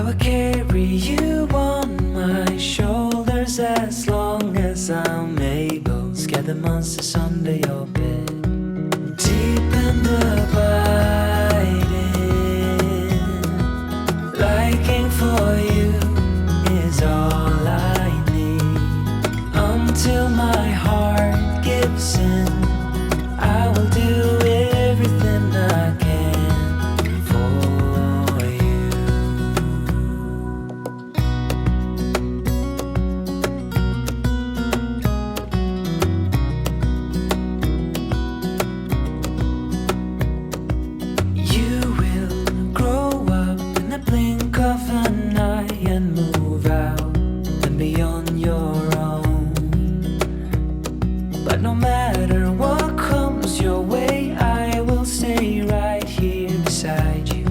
will carry you on my shoulders as long as I'm able. Scare the monsters under your bed. Deep and abiding, liking for you is all I need. Until my heart gives in, I will do everything I can for you. You will grow up in the blink of an eye and move out and be on your own. But no matter what comes your way, I will stay right here beside you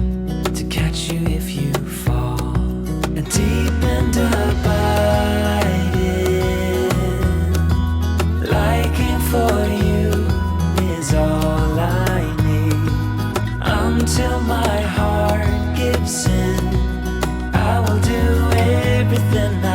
to catch you if you fall. And deep and abiding, liking for you is all I need. Until my heart gives in, I will do everything I